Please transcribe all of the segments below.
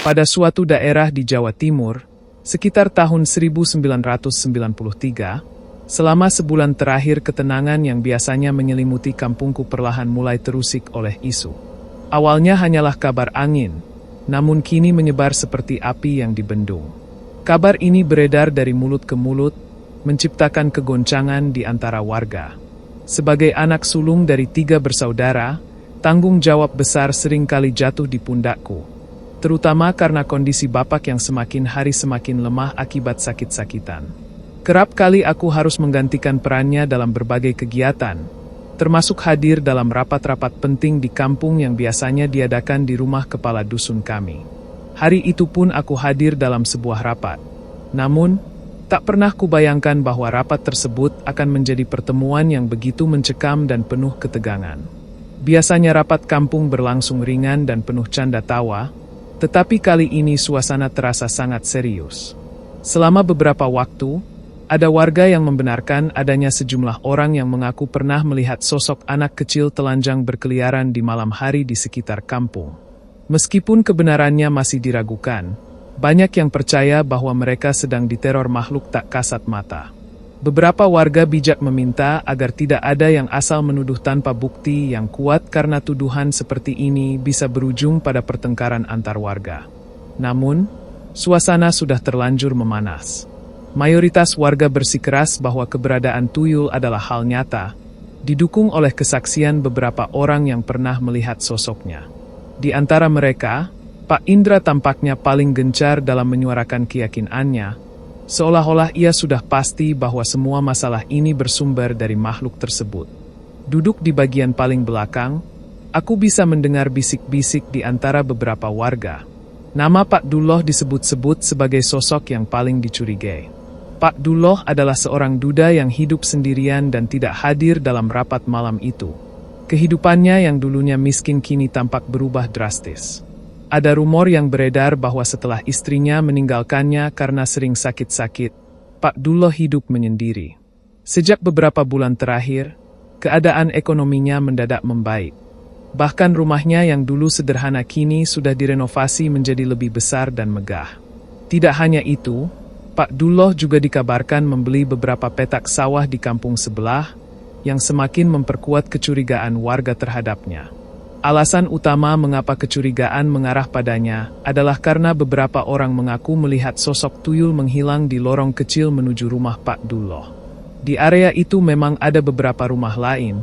Pada suatu daerah di Jawa Timur, sekitar tahun 1993, selama sebulan terakhir ketenangan yang biasanya menyelimuti kampungku perlahan mulai terusik oleh isu. Awalnya hanyalah kabar angin, namun kini menyebar seperti api yang dibendung. Kabar ini beredar dari mulut ke mulut, menciptakan kegoncangan di antara warga. Sebagai anak sulung dari 3 bersaudara, tanggung jawab besar seringkali jatuh di pundakku. Terutama karena kondisi bapak yang semakin hari semakin lemah akibat sakit-sakitan. Kerap kali aku harus menggantikan perannya dalam berbagai kegiatan, termasuk hadir dalam rapat-rapat penting di kampung yang biasanya diadakan di rumah kepala dusun kami. Hari itu pun aku hadir dalam sebuah rapat. Namun, tak pernah kubayangkan bahwa rapat tersebut akan menjadi pertemuan yang begitu mencekam dan penuh ketegangan. Biasanya rapat kampung berlangsung ringan dan penuh canda tawa, tetapi kali ini suasana terasa sangat serius. Selama beberapa waktu, ada warga yang membenarkan adanya sejumlah orang yang mengaku pernah melihat sosok anak kecil telanjang berkeliaran di malam hari di sekitar kampung. Meskipun kebenarannya masih diragukan, banyak yang percaya bahwa mereka sedang diteror makhluk tak kasat mata. Beberapa warga bijak meminta agar tidak ada yang asal menuduh tanpa bukti yang kuat karena tuduhan seperti ini bisa berujung pada pertengkaran antar warga. Namun, suasana sudah terlanjur memanas. Mayoritas warga bersikeras bahwa keberadaan tuyul adalah hal nyata, didukung oleh kesaksian beberapa orang yang pernah melihat sosoknya. Di antara mereka, Pak Indra tampaknya paling gencar dalam menyuarakan keyakinannya, seolah-olah ia sudah pasti bahwa semua masalah ini bersumber dari makhluk tersebut. Duduk di bagian paling belakang, aku bisa mendengar bisik-bisik di antara beberapa warga. Nama Pak Duloh disebut-sebut sebagai sosok yang paling dicurigai. Pak Duloh adalah seorang duda yang hidup sendirian dan tidak hadir dalam rapat malam itu. Kehidupannya yang dulunya miskin kini tampak berubah drastis. Ada rumor yang beredar bahwa setelah istrinya meninggalkannya karena sering sakit-sakit, Pak Duloh hidup menyendiri. Sejak beberapa bulan terakhir, keadaan ekonominya mendadak membaik. Bahkan rumahnya yang dulu sederhana kini sudah direnovasi menjadi lebih besar dan megah. Tidak hanya itu, Pak Duloh juga dikabarkan membeli beberapa petak sawah di kampung sebelah, yang semakin memperkuat kecurigaan warga terhadapnya. Alasan utama mengapa kecurigaan mengarah padanya adalah karena beberapa orang mengaku melihat sosok tuyul menghilang di lorong kecil menuju rumah Pak Duloh. Di area itu memang ada beberapa rumah lain,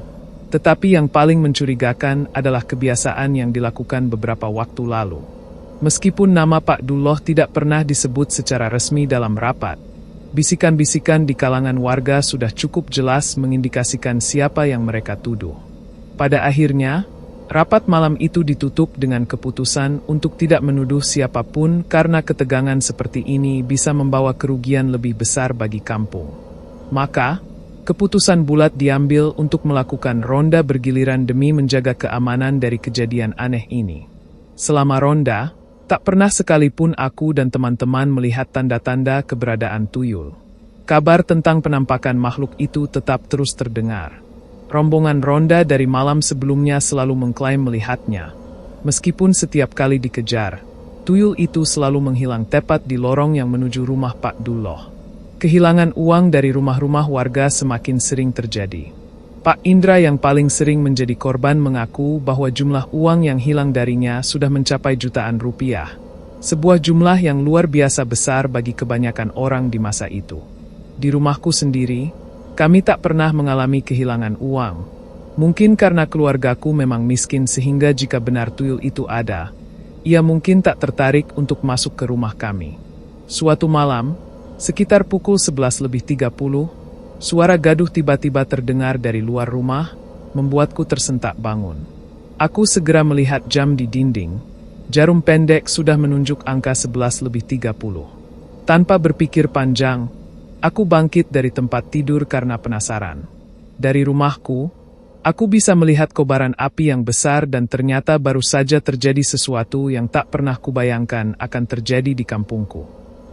tetapi yang paling mencurigakan adalah kebiasaan yang dilakukan beberapa waktu lalu. Meskipun nama Pak Duloh tidak pernah disebut secara resmi dalam rapat, bisikan-bisikan di kalangan warga sudah cukup jelas mengindikasikan siapa yang mereka tuduh. Pada akhirnya, rapat malam itu ditutup dengan keputusan untuk tidak menuduh siapapun karena ketegangan seperti ini bisa membawa kerugian lebih besar bagi kampung. Maka, keputusan bulat diambil untuk melakukan ronda bergiliran demi menjaga keamanan dari kejadian aneh ini. Selama ronda, tak pernah sekalipun aku dan teman-teman melihat tanda-tanda keberadaan tuyul. Kabar tentang penampakan makhluk itu tetap terus terdengar. Rombongan ronda dari malam sebelumnya selalu mengklaim melihatnya. Meskipun setiap kali dikejar, tuyul itu selalu menghilang tepat di lorong yang menuju rumah Pak Duloh. Kehilangan uang dari rumah-rumah warga semakin sering terjadi. Pak Indra yang paling sering menjadi korban mengaku bahwa jumlah uang yang hilang darinya sudah mencapai jutaan rupiah. Sebuah jumlah yang luar biasa besar bagi kebanyakan orang di masa itu. Di rumahku sendiri, kami tak pernah mengalami kehilangan uang. Mungkin karena keluargaku memang miskin sehingga jika benar tuyul itu ada, ia mungkin tak tertarik untuk masuk ke rumah kami. Suatu malam, sekitar pukul 11.30, suara gaduh tiba-tiba terdengar dari luar rumah, membuatku tersentak bangun. Aku segera melihat jam di dinding. Jarum pendek sudah menunjuk angka 11.30. Tanpa berpikir panjang, aku bangkit dari tempat tidur karena penasaran. Dari rumahku, aku bisa melihat kobaran api yang besar dan ternyata baru saja terjadi sesuatu yang tak pernah kubayangkan akan terjadi di kampungku.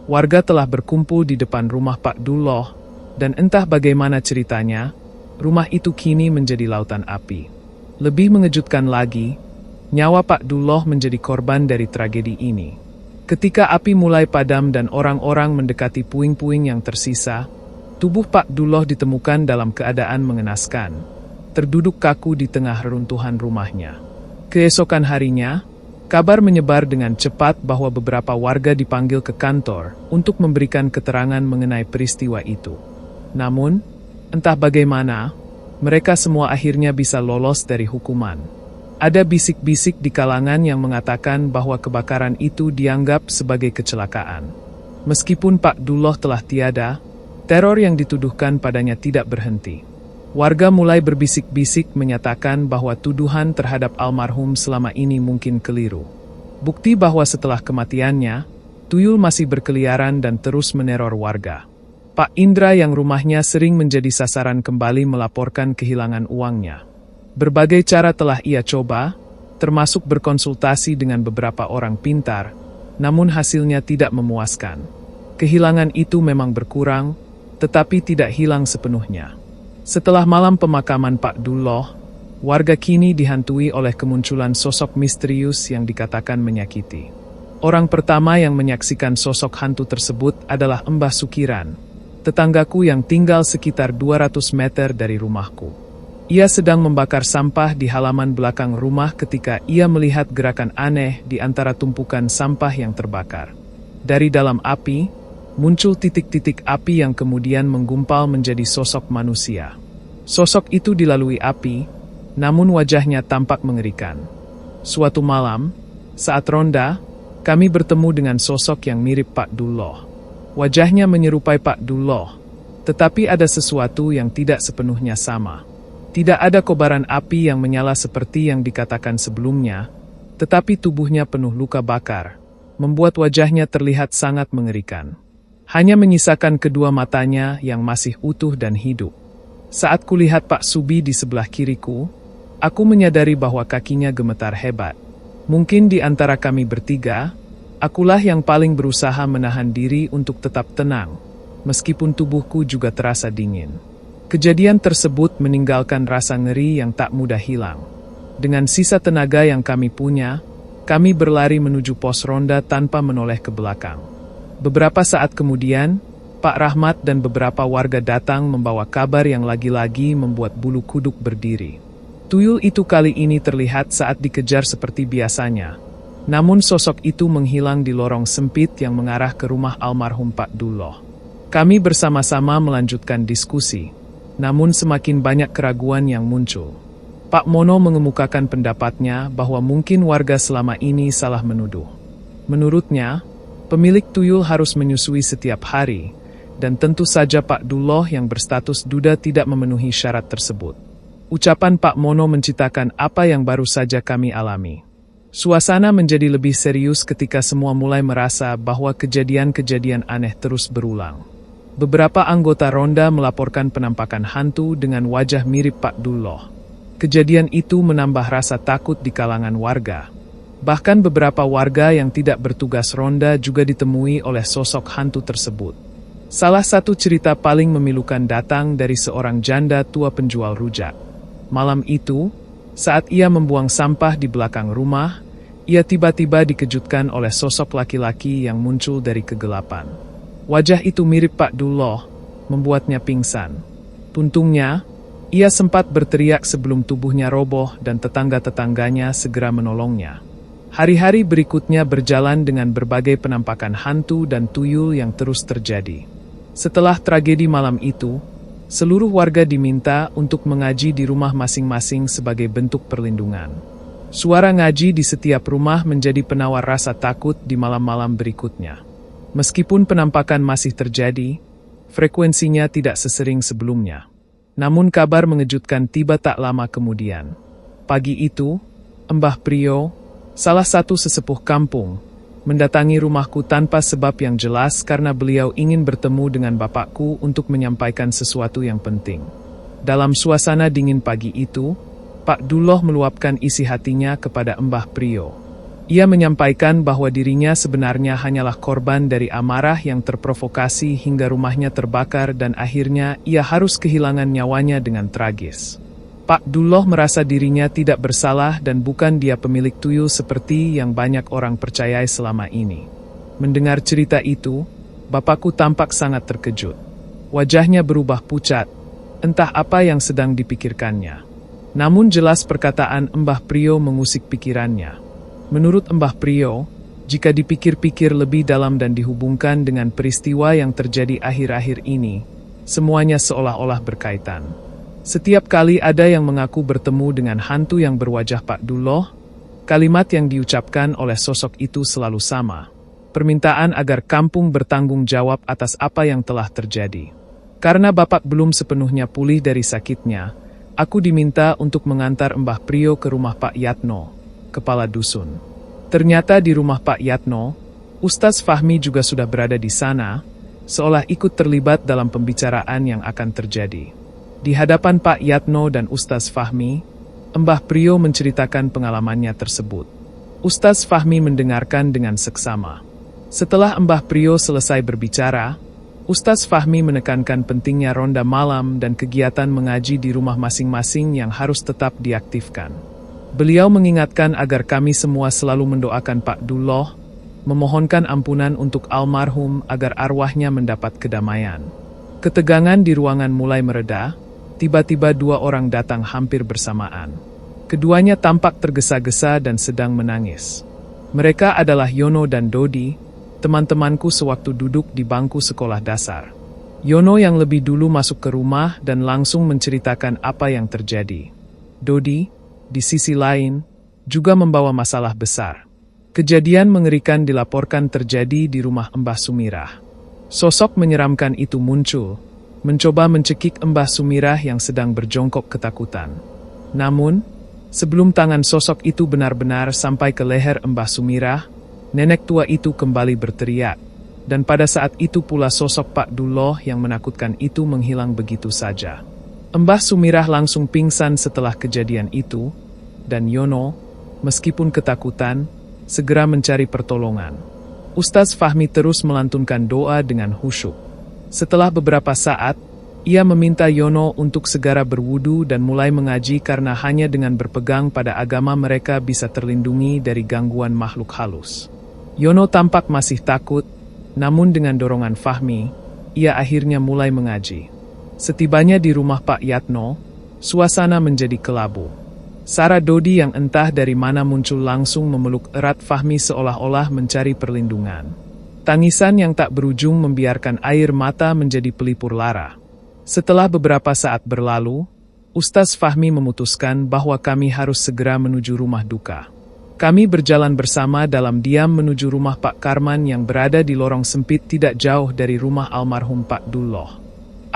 Warga telah berkumpul di depan rumah Pak Duloh, dan entah bagaimana ceritanya, rumah itu kini menjadi lautan api. Lebih mengejutkan lagi, nyawa Pak Duloh menjadi korban dari tragedi ini. Ketika api mulai padam dan orang-orang mendekati puing-puing yang tersisa, tubuh Pak Duloh ditemukan dalam keadaan mengenaskan, terduduk kaku di tengah reruntuhan rumahnya. Keesokan harinya, kabar menyebar dengan cepat bahwa beberapa warga dipanggil ke kantor untuk memberikan keterangan mengenai peristiwa itu. Namun, entah bagaimana, mereka semua akhirnya bisa lolos dari hukuman. Ada bisik-bisik di kalangan yang mengatakan bahwa kebakaran itu dianggap sebagai kecelakaan. Meskipun Pak Duloh telah tiada, teror yang dituduhkan padanya tidak berhenti. Warga mulai berbisik-bisik menyatakan bahwa tuduhan terhadap almarhum selama ini mungkin keliru. Bukti bahwa setelah kematiannya, tuyul masih berkeliaran dan terus meneror warga. Pak Indra yang rumahnya sering menjadi sasaran kembali melaporkan kehilangan uangnya. Berbagai cara telah ia coba, termasuk berkonsultasi dengan beberapa orang pintar, namun hasilnya tidak memuaskan. Kehilangan itu memang berkurang, tetapi tidak hilang sepenuhnya. Setelah malam pemakaman Pak Duloh, warga kini dihantui oleh kemunculan sosok misterius yang dikatakan menyakiti. Orang pertama yang menyaksikan sosok hantu tersebut adalah Mbah Sukiran, tetanggaku yang tinggal sekitar 200 meter dari rumahku. Ia sedang membakar sampah di halaman belakang rumah ketika ia melihat gerakan aneh di antara tumpukan sampah yang terbakar. Dari dalam api, muncul titik-titik api yang kemudian menggumpal menjadi sosok manusia. Sosok itu dilalui api, namun wajahnya tampak mengerikan. Suatu malam, saat ronda, kami bertemu dengan sosok yang mirip Pak Duloh. Wajahnya menyerupai Pak Duloh, tetapi ada sesuatu yang tidak sepenuhnya sama. Tidak ada kobaran api yang menyala seperti yang dikatakan sebelumnya, tetapi tubuhnya penuh luka bakar, membuat wajahnya terlihat sangat mengerikan. Hanya menyisakan kedua matanya yang masih utuh dan hidup. Saat kulihat Pak Subi di sebelah kiriku, aku menyadari bahwa kakinya gemetar hebat. Mungkin di antara kami bertiga, akulah yang paling berusaha menahan diri untuk tetap tenang, meskipun tubuhku juga terasa dingin. Kejadian tersebut meninggalkan rasa ngeri yang tak mudah hilang. Dengan sisa tenaga yang kami punya, kami berlari menuju pos ronda tanpa menoleh ke belakang. Beberapa saat kemudian, Pak Rahmat dan beberapa warga datang membawa kabar yang lagi-lagi membuat bulu kuduk berdiri. Tuyul itu kali ini terlihat saat dikejar seperti biasanya. Namun sosok itu menghilang di lorong sempit yang mengarah ke rumah almarhum Pak Duloh. Kami bersama-sama melanjutkan diskusi, namun semakin banyak keraguan yang muncul. Pak Mono mengemukakan pendapatnya bahwa mungkin warga selama ini salah menuduh. Menurutnya, pemilik tuyul harus menyusui setiap hari, dan tentu saja Pak Duloh yang berstatus duda tidak memenuhi syarat tersebut. Ucapan Pak Mono menciptakan apa yang baru saja kami alami. Suasana menjadi lebih serius ketika semua mulai merasa bahwa kejadian-kejadian aneh terus berulang. Beberapa anggota ronda melaporkan penampakan hantu dengan wajah mirip Pak Duloh. Kejadian itu menambah rasa takut di kalangan warga. Bahkan beberapa warga yang tidak bertugas ronda juga ditemui oleh sosok hantu tersebut. Salah satu cerita paling memilukan datang dari seorang janda tua penjual rujak. Malam itu, saat ia membuang sampah di belakang rumah, ia tiba-tiba dikejutkan oleh sosok laki-laki yang muncul dari kegelapan. Wajah itu mirip Pak Duloh, membuatnya pingsan. Untungnya, ia sempat berteriak sebelum tubuhnya roboh dan tetangga-tetangganya segera menolongnya. Hari-hari berikutnya berjalan dengan berbagai penampakan hantu dan tuyul yang terus terjadi. Setelah tragedi malam itu, seluruh warga diminta untuk mengaji di rumah masing-masing sebagai bentuk perlindungan. Suara ngaji di setiap rumah menjadi penawar rasa takut di malam-malam berikutnya. Meskipun penampakan masih terjadi, frekuensinya tidak sesering sebelumnya. Namun kabar mengejutkan tiba tak lama kemudian. Pagi itu, Mbah Prio, salah satu sesepuh kampung, mendatangi rumahku tanpa sebab yang jelas karena beliau ingin bertemu dengan bapakku untuk menyampaikan sesuatu yang penting. Dalam suasana dingin pagi itu, Pak Duloh meluapkan isi hatinya kepada Mbah Prio. Ia menyampaikan bahwa dirinya sebenarnya hanyalah korban dari amarah yang terprovokasi hingga rumahnya terbakar dan akhirnya ia harus kehilangan nyawanya dengan tragis. Pak Dullah merasa dirinya tidak bersalah dan bukan dia pemilik tuyul seperti yang banyak orang percayai selama ini. Mendengar cerita itu, bapakku tampak sangat terkejut. Wajahnya berubah pucat, entah apa yang sedang dipikirkannya. Namun jelas perkataan Mbah Prio mengusik pikirannya. Menurut Mbah Prio, jika dipikir-pikir lebih dalam dan dihubungkan dengan peristiwa yang terjadi akhir-akhir ini, semuanya seolah-olah berkaitan. Setiap kali ada yang mengaku bertemu dengan hantu yang berwajah Pak Dullah, kalimat yang diucapkan oleh sosok itu selalu sama. Permintaan agar kampung bertanggung jawab atas apa yang telah terjadi. Karena bapak belum sepenuhnya pulih dari sakitnya, aku diminta untuk mengantar Mbah Prio ke rumah Pak Yatno, kepala dusun. Ternyata di rumah Pak Yatno, Ustaz Fahmi juga sudah berada di sana, seolah ikut terlibat dalam pembicaraan yang akan terjadi. Di hadapan Pak Yatno dan Ustaz Fahmi, Mbah Prio menceritakan pengalamannya tersebut. Ustaz Fahmi mendengarkan dengan seksama. Setelah Mbah Prio selesai berbicara, Ustaz Fahmi menekankan pentingnya ronda malam dan kegiatan mengaji di rumah masing-masing yang harus tetap diaktifkan. Beliau mengingatkan agar kami semua selalu mendoakan Pak Dullah, memohonkan ampunan untuk almarhum agar arwahnya mendapat kedamaian. Ketegangan di ruangan mulai mereda. Tiba-tiba dua orang datang hampir bersamaan. Keduanya tampak tergesa-gesa dan sedang menangis. Mereka adalah Yono dan Dodi, teman-temanku sewaktu duduk di bangku sekolah dasar. Yono yang lebih dulu masuk ke rumah dan langsung menceritakan apa yang terjadi. Dodi, di sisi lain, juga membawa masalah besar. Kejadian mengerikan dilaporkan terjadi di rumah Mbah Sumirah. Sosok menyeramkan itu muncul, mencoba mencekik Mbah Sumirah yang sedang berjongkok ketakutan. Namun, sebelum tangan sosok itu benar-benar sampai ke leher Mbah Sumirah, nenek tua itu kembali berteriak, dan pada saat itu pula sosok Pak Dullah yang menakutkan itu menghilang begitu saja. Mbah Sumirah langsung pingsan setelah kejadian itu, dan Yono, meskipun ketakutan, segera mencari pertolongan. Ustaz Fahmi terus melantunkan doa dengan khusyuk. Setelah beberapa saat, ia meminta Yono untuk segera berwudu dan mulai mengaji karena hanya dengan berpegang pada agama mereka bisa terlindungi dari gangguan makhluk halus. Yono tampak masih takut, namun dengan dorongan Fahmi, ia akhirnya mulai mengaji. Setibanya di rumah Pak Yatno, suasana menjadi kelabu. Sarah Dodi yang entah dari mana muncul langsung memeluk erat Fahmi seolah-olah mencari perlindungan. Tangisan yang tak berujung membiarkan air mata menjadi pelipur lara. Setelah beberapa saat berlalu, Ustaz Fahmi memutuskan bahwa kami harus segera menuju rumah duka. Kami berjalan bersama dalam diam menuju rumah Pak Karman yang berada di lorong sempit tidak jauh dari rumah almarhum Pak Dullah.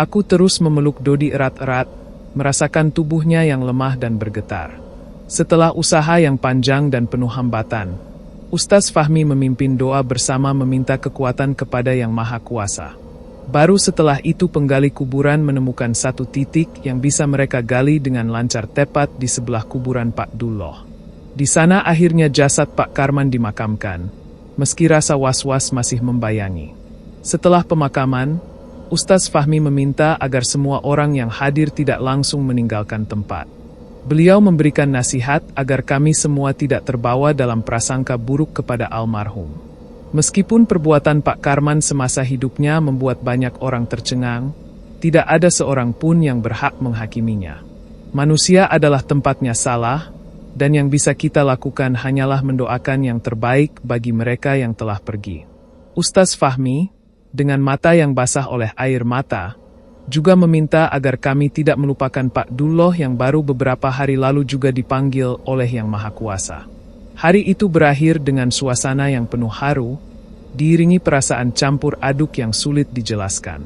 Aku terus memeluk Dodi erat-erat, merasakan tubuhnya yang lemah dan bergetar. Setelah usaha yang panjang dan penuh hambatan, Ustaz Fahmi memimpin doa bersama meminta kekuatan kepada Yang Maha Kuasa. Baru setelah itu penggali kuburan menemukan satu titik yang bisa mereka gali dengan lancar tepat di sebelah kuburan Pak Dullah. Di sana akhirnya jasad Pak Karman dimakamkan, meski rasa was-was masih membayangi. Setelah pemakaman, Ustaz Fahmi meminta agar semua orang yang hadir tidak langsung meninggalkan tempat. Beliau memberikan nasihat agar kami semua tidak terbawa dalam prasangka buruk kepada almarhum. Meskipun perbuatan Pak Karman semasa hidupnya membuat banyak orang tercengang, tidak ada seorang pun yang berhak menghakiminya. Manusia adalah tempatnya salah, dan yang bisa kita lakukan hanyalah mendoakan yang terbaik bagi mereka yang telah pergi. Ustaz Fahmi, dengan mata yang basah oleh air mata, juga meminta agar kami tidak melupakan Pak Dullah yang baru beberapa hari lalu juga dipanggil oleh Yang Maha Kuasa. Hari itu berakhir dengan suasana yang penuh haru, diiringi perasaan campur aduk yang sulit dijelaskan.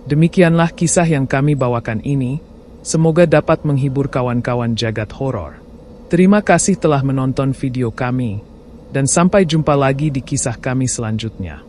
Demikianlah kisah yang kami bawakan ini, semoga dapat menghibur kawan-kawan jagat horor. Terima kasih telah menonton video kami, dan sampai jumpa lagi di kisah kami selanjutnya.